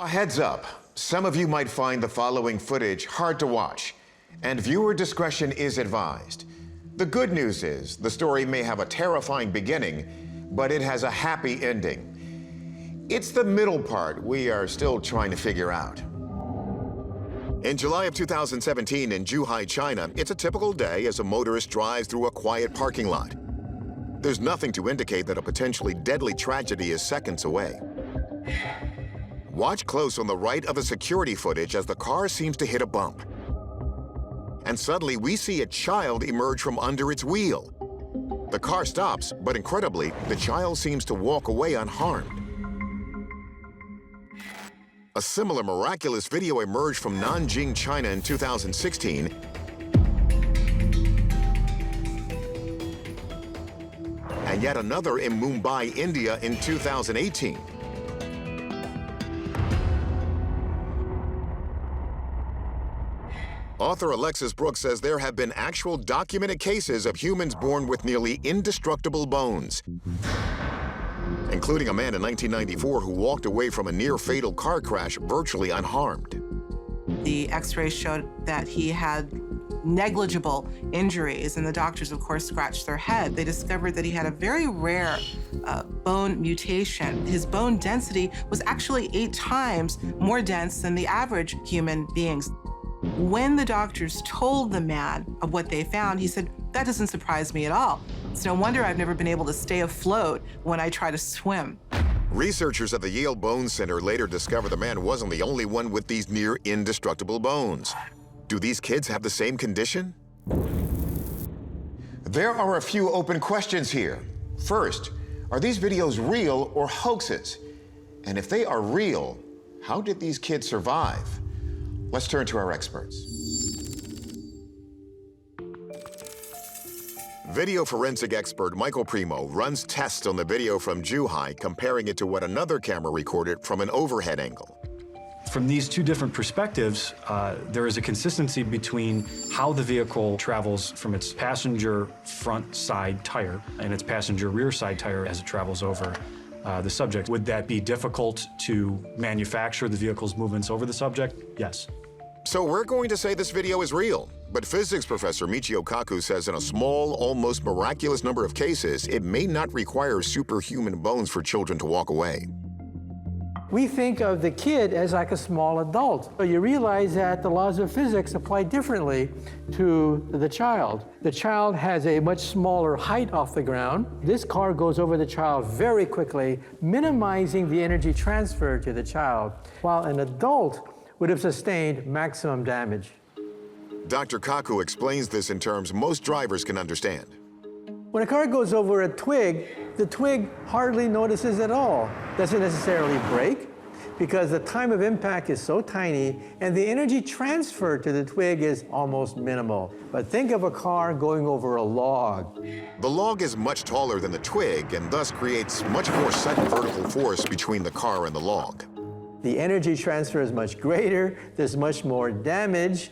A heads up, some of you might find the following footage hard to watch, and viewer discretion is advised. The good news is the story may have a terrifying beginning, but it has a happy ending. It's the middle part we are still trying to figure out. In July of 2017 in Zhuhai, China, it's a typical day as a motorist drives through a quiet parking lot. There's nothing to indicate that a potentially deadly tragedy is seconds away. Watch close on the right of the security footage as the car seems to hit a bump. And suddenly we see a child emerge from under its wheel. The car stops, but incredibly, the child seems to walk away unharmed. A similar miraculous video emerged from Nanjing, China in 2016. And yet another in Mumbai, India in 2018. Author Alexis Brooks says there have been actual documented cases of humans born with nearly indestructible bones, including a man in 1994 who walked away from a near-fatal car crash virtually unharmed. The x-rays showed that he had negligible injuries, and the doctors, of course, scratched their head. They discovered that he had a very rare bone mutation. His bone density was actually 8 times more dense than the average human being's. When the doctors told the man of what they found, he said, "That doesn't surprise me at all. It's no wonder I've never been able to stay afloat when I try to swim." Researchers at the Yale Bone Center later discovered the man wasn't the only one with these near indestructible bones. Do these kids have the same condition? There are a few open questions here. First, are these videos real or hoaxes? And if they are real, how did these kids survive? Let's turn to our experts. Video forensic expert Michael Primo runs tests on the video from Zhuhai, comparing it to what another camera recorded from an overhead angle. From these two different perspectives, there is a consistency between how the vehicle travels from its passenger front side tire and its passenger rear side tire as it travels over the subject. Would that be difficult to manufacture the vehicle's movements over the subject? Yes. So we're going to say this video is real, but physics professor Michio Kaku says in a small, almost miraculous number of cases, it may not require superhuman bones for children to walk away. We think of the kid as like a small adult. So you realize that the laws of physics apply differently to the child. The child has a much smaller height off the ground. This car goes over the child very quickly, minimizing the energy transfer to the child, while an adult would have sustained maximum damage. Dr. Kaku explains this in terms most drivers can understand. When a car goes over a twig, the twig hardly notices at all. Doesn't necessarily break, because the time of impact is so tiny and the energy transfer to the twig is almost minimal. But think of a car going over a log. The log is much taller than the twig and thus creates much more sudden vertical force between the car and the log. The energy transfer is much greater, there's much more damage.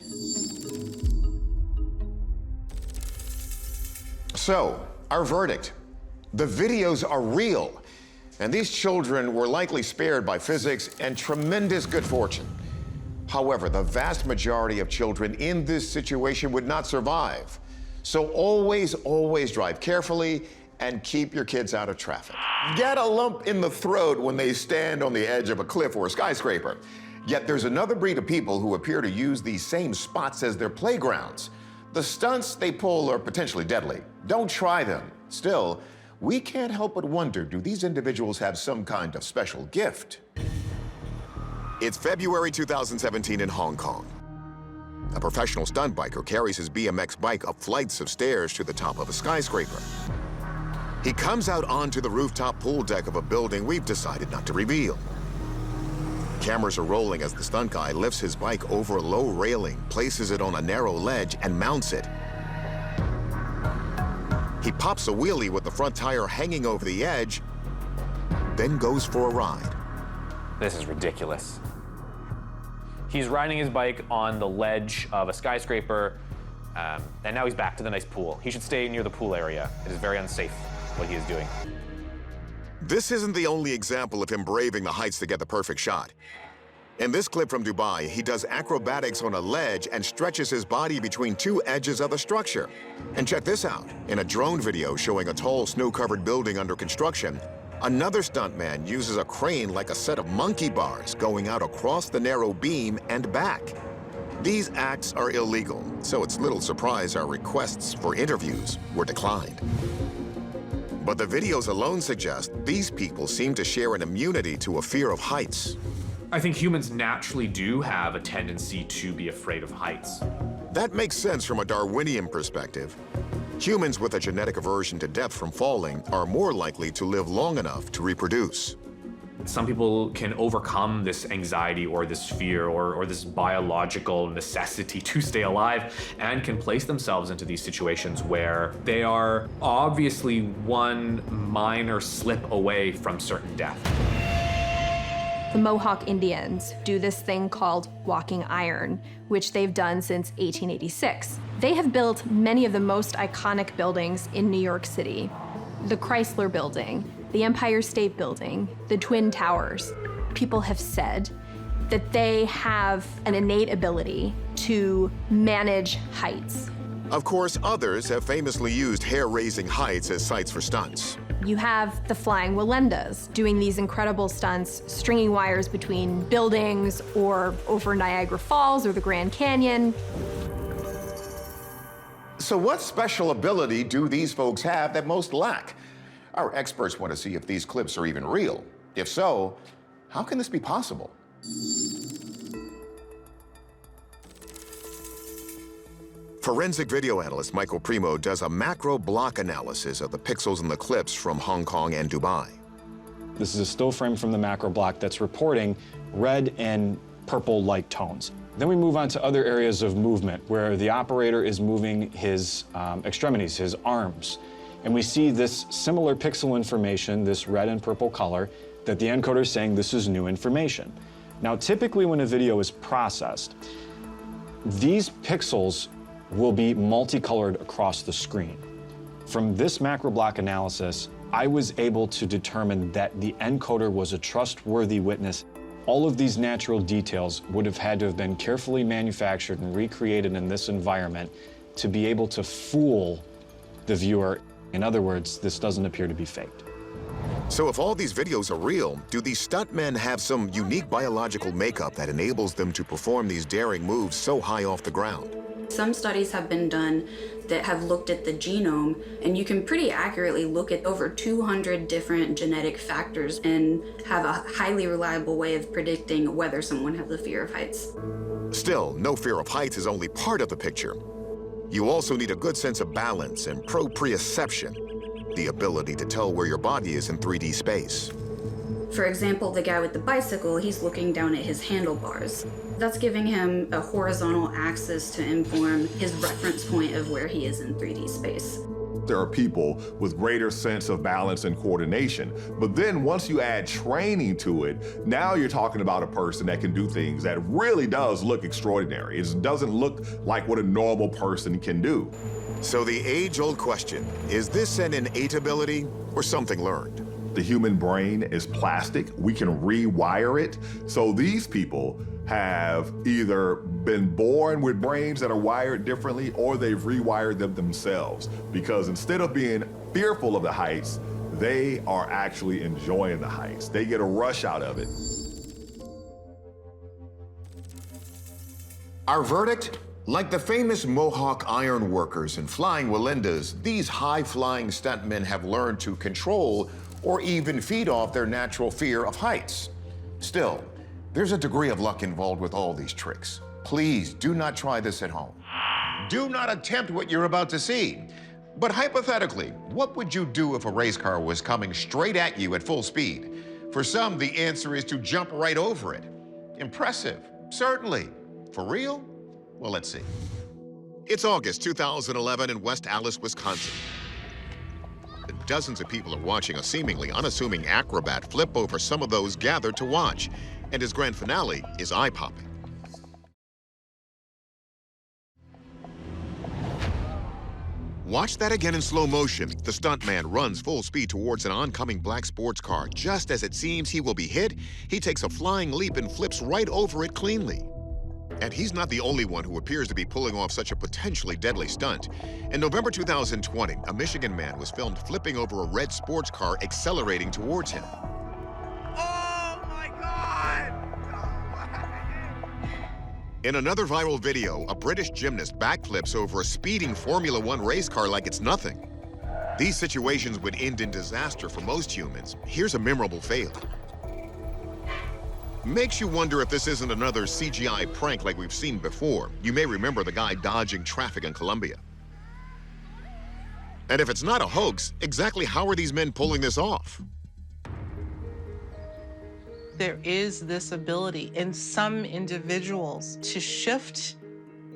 So, our verdict. The videos are real, and these children were likely spared by physics and tremendous good fortune. However, the vast majority of children in this situation would not survive. So always, always drive carefully and keep your kids out of traffic. Get a lump in the throat when they stand on the edge of a cliff or a skyscraper. Yet there's another breed of people who appear to use these same spots as their playgrounds. The stunts they pull are potentially deadly. Don't try them. Still, we can't help but wonder, do these individuals have some kind of special gift? It's February 2017 in Hong Kong. A professional stunt biker carries his BMX bike up flights of stairs to the top of a skyscraper. He comes out onto the rooftop pool deck of a building we've decided not to reveal. Cameras are rolling as the stunt guy lifts his bike over a low railing, places it on a narrow ledge, and mounts it. He pops a wheelie with the front tire hanging over the edge, then goes for a ride. This is ridiculous. He's riding his bike on the ledge of a skyscraper, and now he's back to the nice pool. He should stay near the pool area. It is very unsafe what he is doing. This isn't the only example of him braving the heights to get the perfect shot. In this clip from Dubai, he does acrobatics on a ledge and stretches his body between two edges of the structure. And check this out. In a drone video showing a tall snow-covered building under construction, another stuntman uses a crane like a set of monkey bars going out across the narrow beam and back. These acts are illegal, so it's little surprise our requests for interviews were declined. But the videos alone suggest these people seem to share an immunity to a fear of heights. I think humans naturally do have a tendency to be afraid of heights. That makes sense from a Darwinian perspective. Humans with a genetic aversion to depth from falling are more likely to live long enough to reproduce. Some people can overcome this anxiety or this fear or this biological necessity to stay alive and can place themselves into these situations where they are obviously one minor slip away from certain death. The Mohawk Indians do this thing called walking iron, which they've done since 1886. They have built many of the most iconic buildings in New York City. The Chrysler Building, the Empire State Building, the Twin Towers. People have said that they have an innate ability to manage heights. Of course, others have famously used hair-raising heights as sites for stunts. You have the Flying Wallendas doing these incredible stunts, stringing wires between buildings or over Niagara Falls or the Grand Canyon. So what special ability do these folks have that most lack? Our experts want to see if these clips are even real. If so, how can this be possible? Forensic video analyst Michael Primo does a macro block analysis of the pixels in the clips from Hong Kong and Dubai. This is a still frame from the macro block that's reporting red and purple light tones. Then we move on to other areas of movement where the operator is moving his extremities, his arms. And we see this similar pixel information, this red and purple color, that the encoder is saying this is new information. Now, typically when a video is processed, these pixels will be multicolored across the screen. From this macro block analysis, I was able to determine that the encoder was a trustworthy witness. All of these natural details would have had to have been carefully manufactured and recreated in this environment to be able to fool the viewer. In other words, this doesn't appear to be faked. So if all these videos are real, do these stuntmen have some unique biological makeup that enables them to perform these daring moves so high off the ground? Some studies have been done that have looked at the genome, and you can pretty accurately look at over 200 different genetic factors and have a highly reliable way of predicting whether someone has a fear of heights. Still, no fear of heights is only part of the picture. You also need a good sense of balance and proprioception, the ability to tell where your body is in 3D space. For example, the guy with the bicycle, he's looking down at his handlebars. That's giving him a horizontal axis to inform his reference point of where he is in 3D space. There are people with greater sense of balance and coordination. But then once you add training to it, now you're talking about a person that can do things that really does look extraordinary. It doesn't look like what a normal person can do. So the age-old question, is this an innate ability or something learned? The human brain is plastic. We can rewire it. So these people have either been born with brains that are wired differently or they've rewired them themselves. Because instead of being fearful of the heights, they are actually enjoying the heights. They get a rush out of it. Our verdict? Like the famous Mohawk iron workers and Flying Wallendas, these high-flying stuntmen have learned to control or even feed off their natural fear of heights. Still, there's a degree of luck involved with all these tricks. Please do not try this at home. Do not attempt what you're about to see. But hypothetically, what would you do if a race car was coming straight at you at full speed? For some, the answer is to jump right over it. Impressive, certainly. For real? Well, let's see. It's August 2011 in West Allis, Wisconsin. Dozens of people are watching a seemingly unassuming acrobat flip over some of those gathered to watch, and his grand finale is eye-popping. Watch that again in slow motion. The stuntman runs full speed towards an oncoming black sports car. Just as it seems he will be hit, he takes a flying leap and flips right over it cleanly. And he's not the only one who appears to be pulling off such a potentially deadly stunt. In November 2020, a Michigan man was filmed flipping over a red sports car accelerating towards him. Oh my God! In another viral video, a British gymnast backflips over a speeding Formula One race car like it's nothing. These situations would end in disaster for most humans. Here's a memorable fail. Makes you wonder if this isn't another CGI prank like we've seen before. You may remember the guy dodging traffic in Colombia. And if it's not a hoax, exactly how are these men pulling this off? There is this ability in some individuals to shift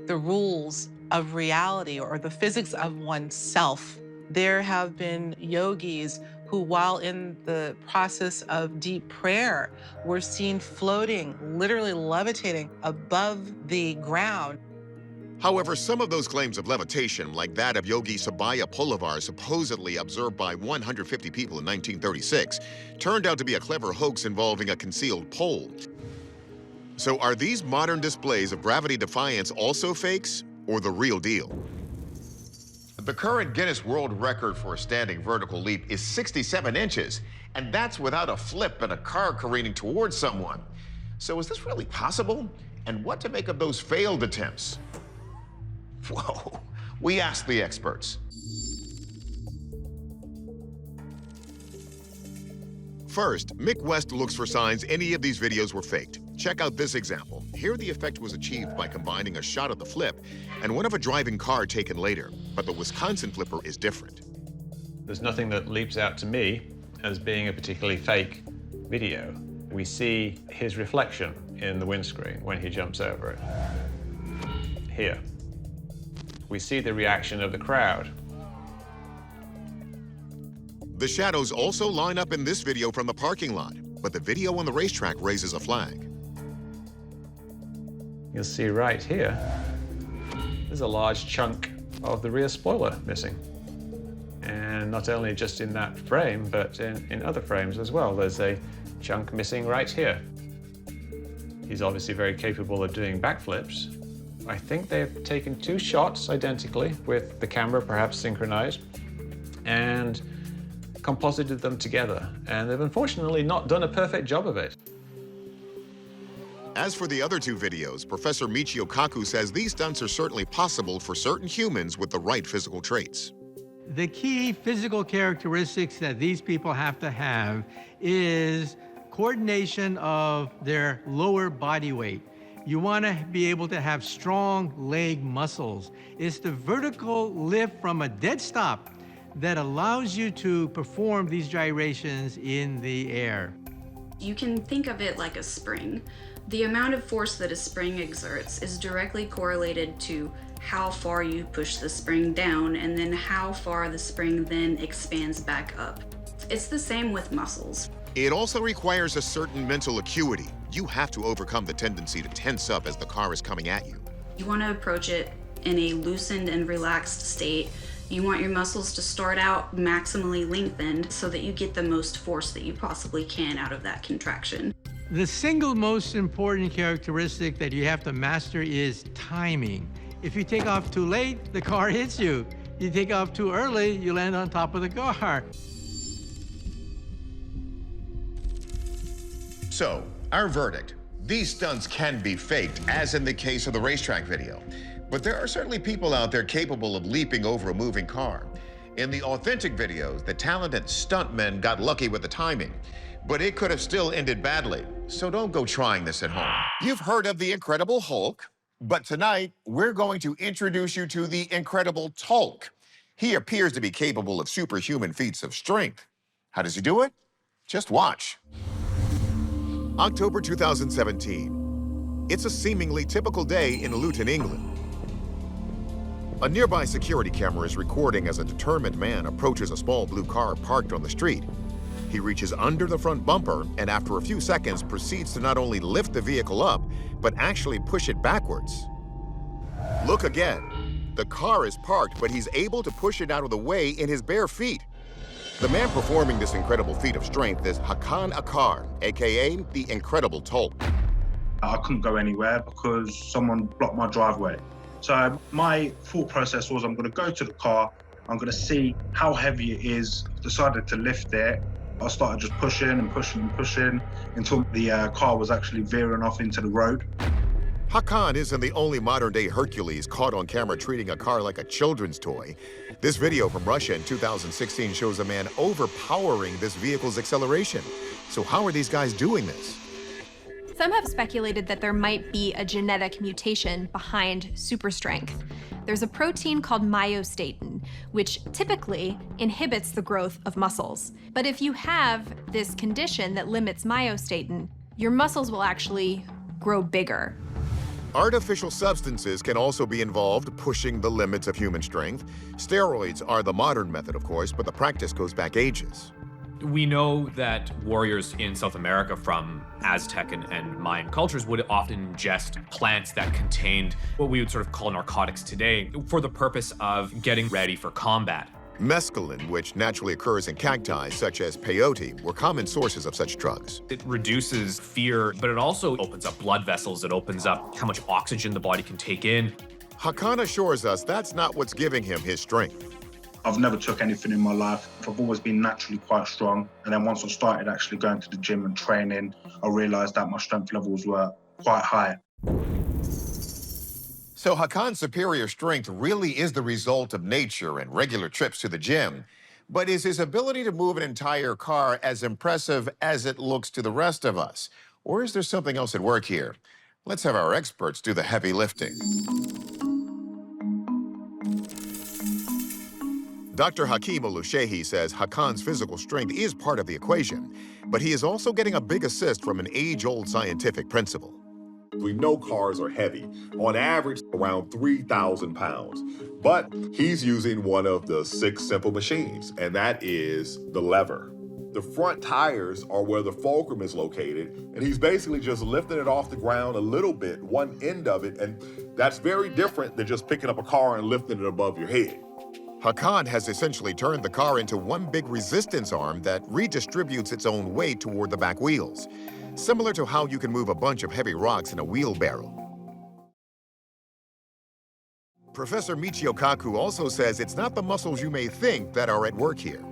the rules of reality or the physics of oneself. There have been yogis who, while in the process of deep prayer, were seen floating, literally levitating above the ground. However, some of those claims of levitation, like that of Yogi Sabaya Pulavar, supposedly observed by 150 people in 1936, turned out to be a clever hoax involving a concealed pole. So are these modern displays of gravity defiance also fakes, or the real deal? The current Guinness World Record for a standing vertical leap is 67 inches, and that's without a flip and a car careening towards someone. So is this really possible? And what to make of those failed attempts? Whoa, we asked the experts. First, Mick West looks for signs any of these videos were faked. Check out this example. Here the effect was achieved by combining a shot of the flip and one of a driving car taken later, but the Wisconsin flipper is different. There's nothing that leaps out to me as being a particularly fake video. We see his reflection in the windscreen when he jumps over it. Here. We see the reaction of the crowd. The shadows also line up in this video from the parking lot, but the video on the racetrack raises a flag. You'll see right here, there's a large chunk of the rear spoiler missing. And not only just in that frame, but in other frames as well. There's a chunk missing right here. He's obviously very capable of doing backflips. I think they've taken 2 shots identically with the camera perhaps synchronized and composited them together. And they've unfortunately not done a perfect job of it. As for the other 2 videos, Professor Michio Kaku says these stunts are certainly possible for certain humans with the right physical traits. The key physical characteristics that these people have to have is coordination of their lower body weight. You want to be able to have strong leg muscles. It's the vertical lift from a dead stop that allows you to perform these gyrations in the air. You can think of it like a spring. The amount of force that a spring exerts is directly correlated to how far you push the spring down and then how far the spring then expands back up. It's the same with muscles. It also requires a certain mental acuity. You have to overcome the tendency to tense up as the car is coming at you. You want to approach it in a loosened and relaxed state. You want your muscles to start out maximally lengthened so that you get the most force that you possibly can out of that contraction. The single most important characteristic that you have to master is timing. If you take off too late, the car hits you. You take off too early, you land on top of the car. So, our verdict. These stunts can be faked, as in the case of the racetrack video. But there are certainly people out there capable of leaping over a moving car. In the authentic videos, the talented stuntmen got lucky with the timing. But it could have still ended badly. So don't go trying this at home. You've heard of the Incredible Hulk, but tonight we're going to introduce you to the Incredible Tulk. He appears to be capable of superhuman feats of strength. How does he do it? Just watch. October 2017. It's a seemingly typical day in Luton, England. A nearby security camera is recording as a determined man approaches a small blue car parked on the street. He reaches under the front bumper and after a few seconds proceeds to not only lift the vehicle up, but actually push it backwards. Look again. The car is parked, but he's able to push it out of the way in his bare feet. The man performing this incredible feat of strength is Hakan Akar, aka the Incredible Tolk. I couldn't go anywhere because someone blocked my driveway. So my thought process was, I'm going to go to the car, I'm going to see how heavy it is. Decided to lift it. I started just pushing and pushing and pushing until the car was actually veering off into the road. Hakan isn't the only modern-day Hercules caught on camera treating a car like a children's toy. This video from Russia in 2016 shows a man overpowering this vehicle's acceleration. So how are these guys doing this? Some have speculated that there might be a genetic mutation behind super strength. There's a protein called myostatin, which typically inhibits the growth of muscles. But if you have this condition that limits myostatin, your muscles will actually grow bigger. Artificial substances can also be involved, pushing the limits of human strength. Steroids are the modern method, of course, but the practice goes back ages. We know that warriors in South America from Aztec and Mayan cultures would often ingest plants that contained what we would sort of call narcotics today for the purpose of getting ready for combat. Mescaline, which naturally occurs in cacti such as peyote, were common sources of such drugs. It reduces fear, but it also opens up blood vessels. It opens up how much oxygen the body can take in. Hakan assures us that's not what's giving him his strength. I've never took anything in my life. I've always been naturally quite strong. And then once I started actually going to the gym and training, I realized that my strength levels were quite high. So Hakan's superior strength really is the result of nature and regular trips to the gym. But is his ability to move an entire car as impressive as it looks to the rest of us? Or is there something else at work here? Let's have our experts do the heavy lifting. Dr. Hakeem Olushehi says Hakan's physical strength is part of the equation, but he is also getting a big assist from an age-old scientific principle. We know cars are heavy, on average around 3,000 pounds. But he's using one of the 6 simple machines, and that is the lever. The front tires are where the fulcrum is located, and he's basically just lifting it off the ground a little bit, one end of it, and that's very different than just picking up a car and lifting it above your head. Hakan has essentially turned the car into one big resistance arm that redistributes its own weight toward the back wheels, similar to how you can move a bunch of heavy rocks in a wheelbarrow. Professor Michio Kaku also says it's not the muscles you may think that are at work here.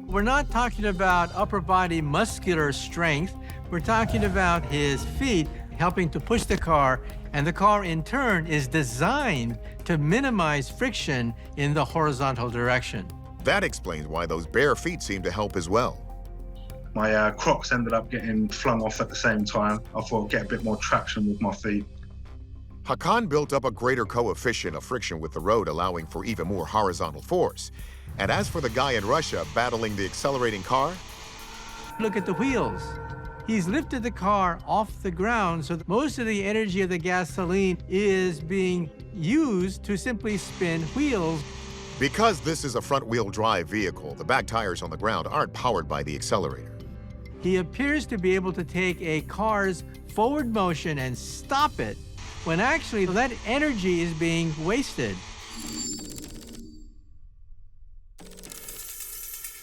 We're not talking about upper body muscular strength. We're talking about his feet helping to push the car, and the car in turn is designed to minimize friction in the horizontal direction. That explains why those bare feet seem to help as well. My Crocs ended up getting flung off at the same time. I thought I'd get a bit more traction with my feet. Hakan built up a greater coefficient of friction with the road, allowing for even more horizontal force. And as for the guy in Russia battling the accelerating car, Look at the wheels. He's lifted the car off the ground, so that most of the energy of the gasoline is being used to simply spin wheels. because this is a front-wheel drive vehicle, the back tires on the ground aren't powered by the accelerator. He appears to be able to take a car's forward motion and stop it, when actually that energy is being wasted.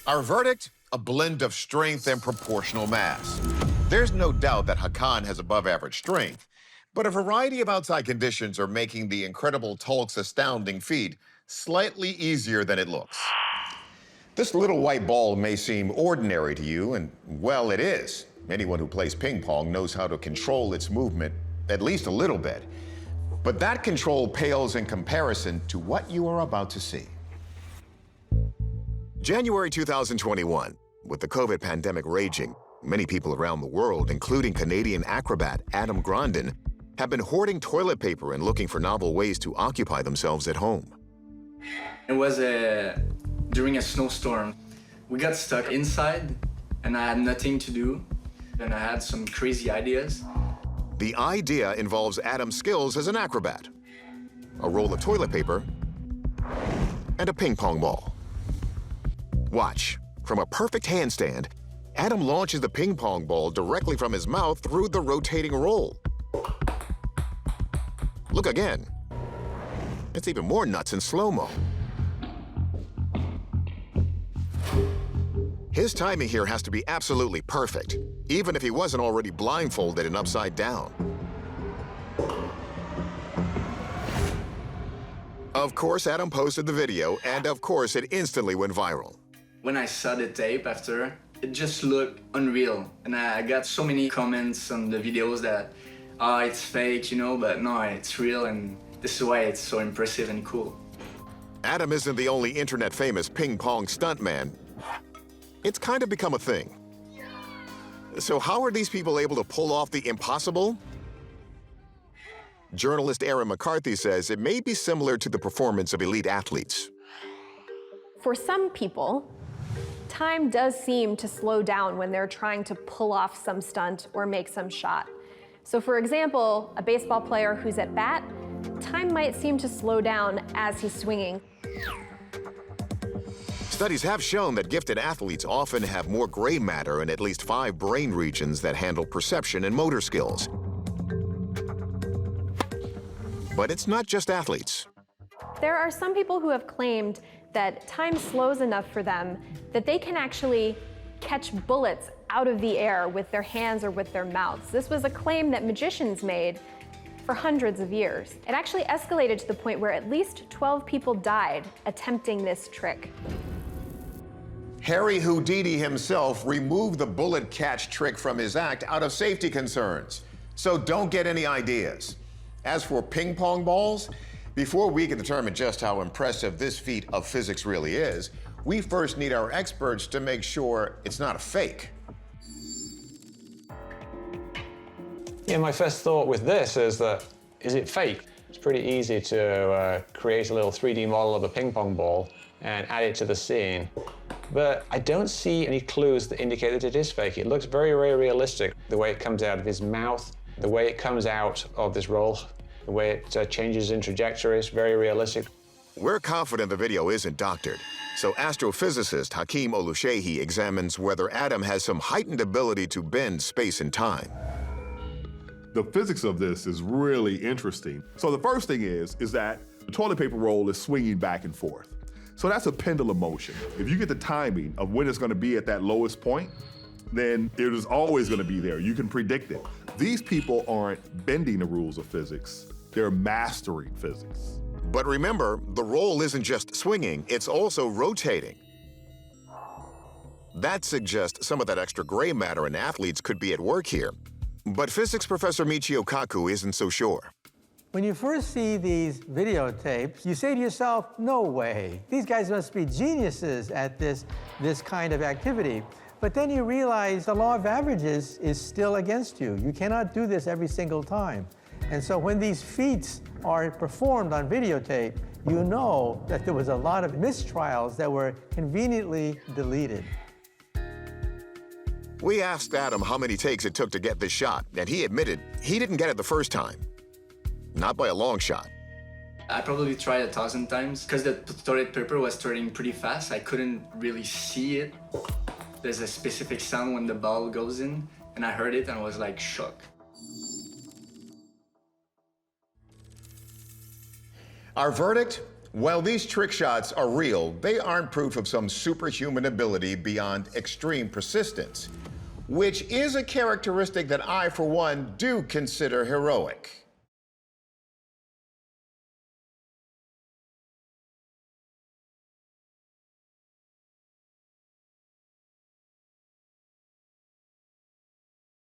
Our verdict? A blend of strength and proportional mass. There's no doubt that Hakan has above-average strength, but a variety of outside conditions are making the Incredible Tolk's astounding feat slightly easier than it looks. This little white ball may seem ordinary to you, and well, it is. Anyone who plays ping pong knows how to control its movement, at least a little bit. But that control pales in comparison to what you are about to see. January 2021, with the COVID pandemic raging, many people around the world, including Canadian acrobat Adam Grandin, have been hoarding toilet paper and looking for novel ways to occupy themselves at home. It was during a snowstorm. We got stuck inside and I had nothing to do, and I had some crazy ideas. The idea involves Adam's skills as an acrobat, a roll of toilet paper, and a ping pong ball. Watch. From a perfect handstand, Adam launches the ping pong ball directly from his mouth through the rotating roll. Look again. It's even more nuts in slow-mo. His timing here has to be absolutely perfect, even if he wasn't already blindfolded and upside down. Of course, Adam posted the video, and of course, it instantly went viral. When I saw the tape after, it just looked unreal. And I got so many comments on the videos that, oh, it's fake, you know, but no, it's real, and this is why it's so impressive and cool. Adam isn't the only internet-famous ping-pong stuntman. It's kind of become a thing. So how are these people able to pull off the impossible? Journalist Aaron McCarthy says it may be similar to the performance of elite athletes. For some people, time does seem to slow down when they're trying to pull off some stunt or make some shot. So for example, a baseball player who's at bat, time might seem to slow down as he's swinging. Studies have shown that gifted athletes often have more gray matter in at least 5 brain regions that handle perception and motor skills. But it's not just athletes. There are some people who have claimed that time slows enough for them that they can actually catch bullets out of the air with their hands or with their mouths. This was a claim that magicians made for hundreds of years. It actually escalated to the point where at least 12 people died attempting this trick. Harry Houdini himself removed the bullet catch trick from his act out of safety concerns. So don't get any ideas. As for ping pong balls, before we can determine just how impressive this feat of physics really is, we first need our experts to make sure it's not a fake. Yeah, my first thought with this is that, is it fake? It's pretty easy to create a little 3D model of a ping pong ball and add it to the scene. But I don't see any clues that indicate that it is fake. It looks very, very realistic. The way it comes out of his mouth, the way it comes out of this roll, the way it changes in trajectory is very realistic. We're confident the video isn't doctored. So astrophysicist Hakeem Oluseyi examines whether Adam has some heightened ability to bend space and time. The physics of this is really interesting. So the first thing is that the toilet paper roll is swinging back and forth. So that's a pendulum motion. If you get the timing of when it's gonna be at that lowest point, then it is always gonna be there. You can predict it. These people aren't bending the rules of physics, they're mastering physics. But remember, the roll isn't just swinging, it's also rotating. That suggests some of that extra gray matter in athletes could be at work here. But physics professor Michio Kaku isn't so sure. When you first see these videotapes, you say to yourself, no way. These guys must be geniuses at this kind of activity. But then you realize the law of averages is still against you. You cannot do this every single time. And so when these feats are performed on videotape, you know that there was a lot of mistrials that were conveniently deleted. We asked Adam how many takes it took to get this shot, and he admitted he didn't get it the first time. Not by a long shot. I probably tried 1,000 times because the toilet paper was turning pretty fast. I couldn't really see it. There's a specific sound when the ball goes in, and I heard it and I was like shocked. Our verdict? While these trick shots are real, they aren't proof of some superhuman ability beyond extreme persistence, which is a characteristic that I, for one, do consider heroic.